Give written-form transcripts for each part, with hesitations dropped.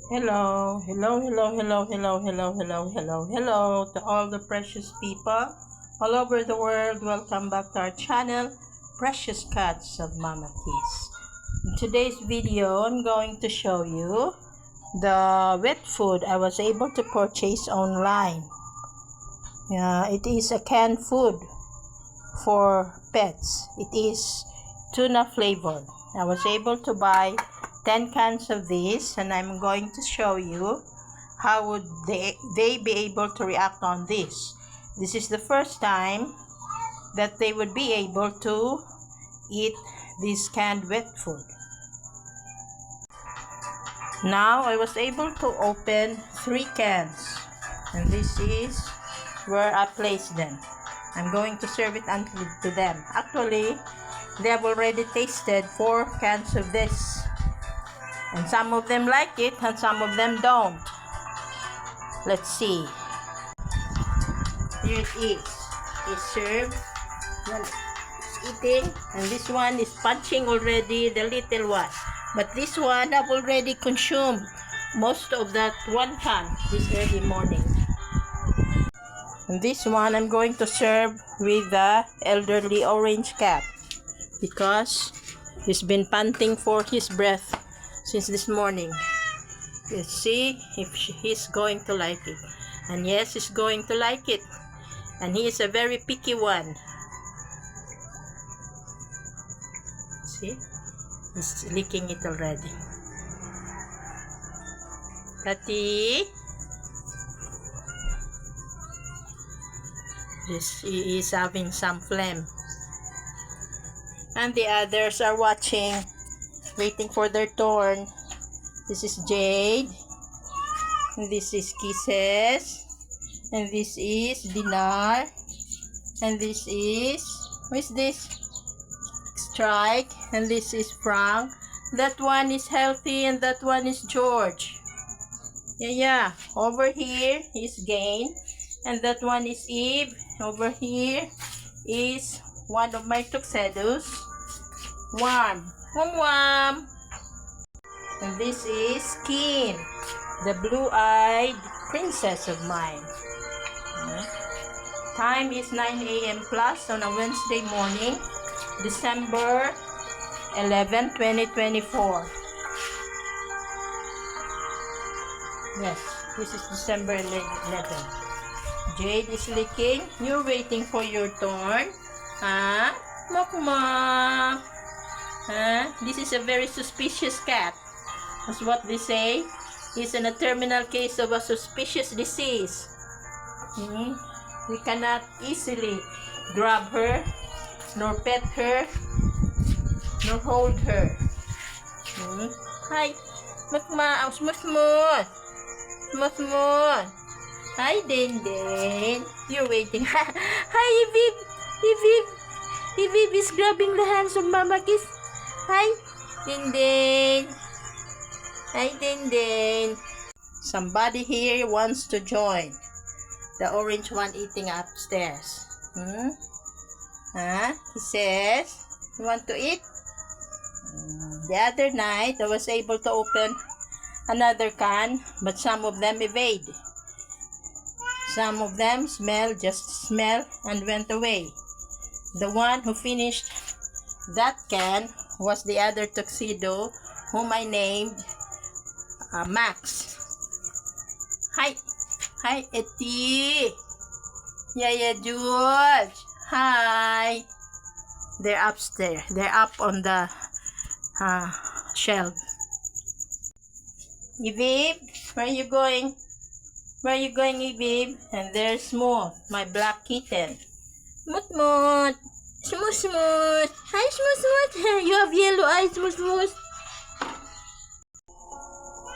Hello to all the precious people all over the world. Welcome back to our channel, Precious Cats of Mama Kiss. In today's video, I'm going to show you the wet food I was able to purchase online. It is a canned food for pets. It is tuna flavored. I was able to buy 10 cans of this, and I'm going to show you how would they be able to react on this. This is the first time that they would be able to eat this canned wet food. Now I was able to open 3 cans, and this is where I placed them. I'm going to serve it to them. Actually, they have already tasted 4 cans of this, and some of them like it and some of them don't. Let's see. Here it is. It's served. One is eating, and this one is punching already, the little one. But this one I've already consumed most of that 1 can this early morning. And this one I'm going to serve with the elderly orange cat, because he's been panting for his breath since this morning. Let's see if he's going to like it. And yes, he's going to like it. And he is a very picky one. See? He's licking it already. Tati? Yes, he is having some phlegm. And the others are watching, waiting for their turn. This is Jade, and this is Kisses, and this is Dinar, and this is, who is this? Strike, and this is Frank. That one is Healthy, and that one is George. Yeah. Over here is Gain, and that one is Eve. Over here is one of my tuxedos, Warm. Warm. And this is Keen, the blue-eyed princess of mine. Time is 9 a.m. plus on a Wednesday morning, December 11, 2024. Yes, this is December 11. Jade is licking. You're waiting for your turn. Huh? Mok. This is a very suspicious cat. That's what they say. He's in a terminal case of a suspicious disease. We cannot easily grab her, nor pet her, nor hold her. Hi, Mukma, smooth. Hi, Din. You're waiting. Hi, Evib is grabbing the hands of Mama Kiss. Hi, Din. Hi, Din. Somebody here wants to join. The orange one eating upstairs. He says, you want to eat? The other night, I was able to open another can, but some of them evade. Some of them just smell and went away. The one who finished that can was the other tuxedo, whom I named Max. Hi, Eti. Yaya George. Hi. They're upstairs. They're up on the shelf. Evib, where are you going? Evib? And there's Smooth, my black kitten. Smooth. Hi, Smooth. You have yellow eyes, Smooth.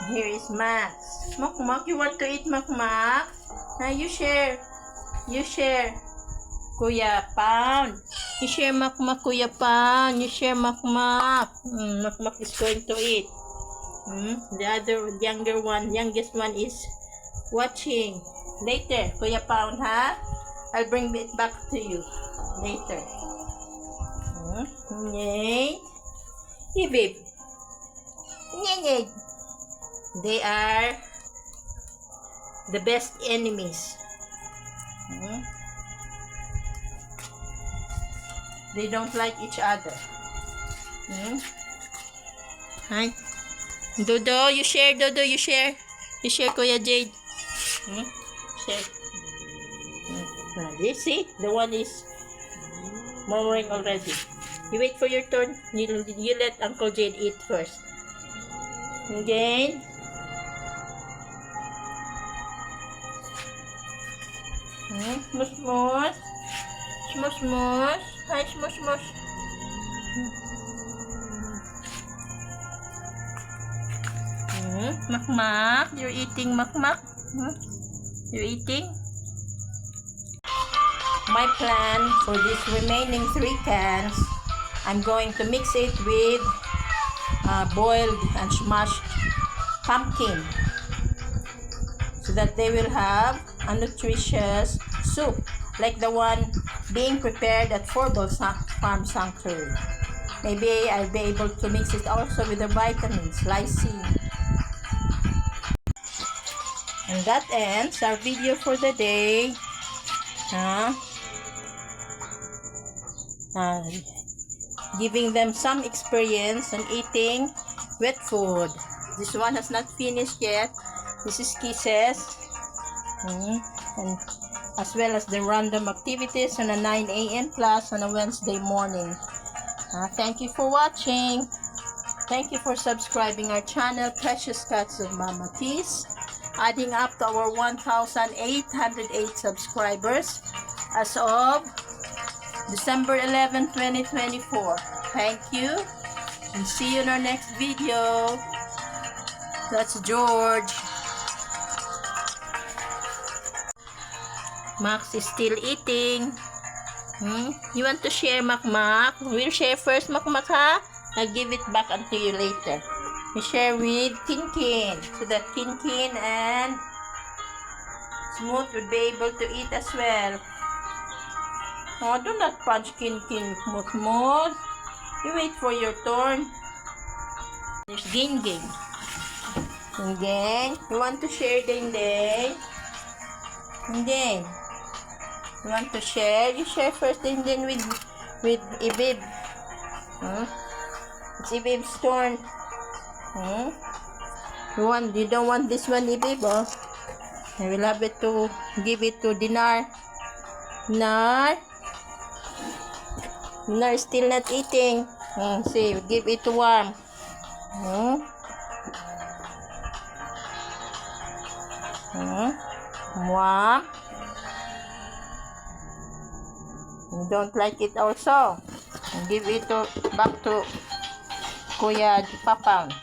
Here is Max. Mok, you want to eat Mok? You share. Kuya Pound. You share Mok, Kuya Pound. You share Mok. Mok is going to eat. The other youngest one is watching. Later, Kuya Pound, I'll bring it back to you later. Yay. Hey, babe. Yay. They are the best enemies. They don't like each other. Hi. Dodo, you share. Dodo, you share. You share, Kuya Jade. Share. You see? The one is murmuring already. You wait for your turn. You let Uncle Jade eat first. Again. Smush, smush. Smush, smush. Hi, smush, smush. Mak-mak. You're eating mak-mak. You're eating. My plan for these remaining 3 cans, I'm going to mix it with boiled and smashed pumpkin so that they will have a nutritious soup like the one being prepared at Forbal Farm Sanctuary. Maybe I'll be able to mix it also with the vitamins, lysine. And that ends our video for the day. Giving them some experience on eating wet food. This one has not finished yet. This is Kisses. And as well as the random activities on a 9 a.m. class on a Wednesday morning. Thank you for watching. Thank you for subscribing our channel, Precious Cats of Mama Tees. Adding up to our 1,808 subscribers as of December 11, 2024. Thank you, and see you in our next video. That's George. Max is still eating. You want to share, Mak-Mak? We'll share first, Mak-Mak, ha? I'll give it back unto you later. We share with Kin-Kin, so that Kin-Kin and Smooth would be able to eat as well. Oh, do not punch Kin-Kin, Smooth. You wait for your turn. There's Ging-Ging. Ging-Ging, you want to share, Ding-Ding? Ding-Ding, you want to share? You share first, Ding-Ding, with Ibib. It's Ibib's turn. You don't want this one, Ibib, oh? I will have it to give it to Dinar. Dinar is still not eating. See, give it to Warm. Warm. You don't like it also. Give it back to Kuya Papang.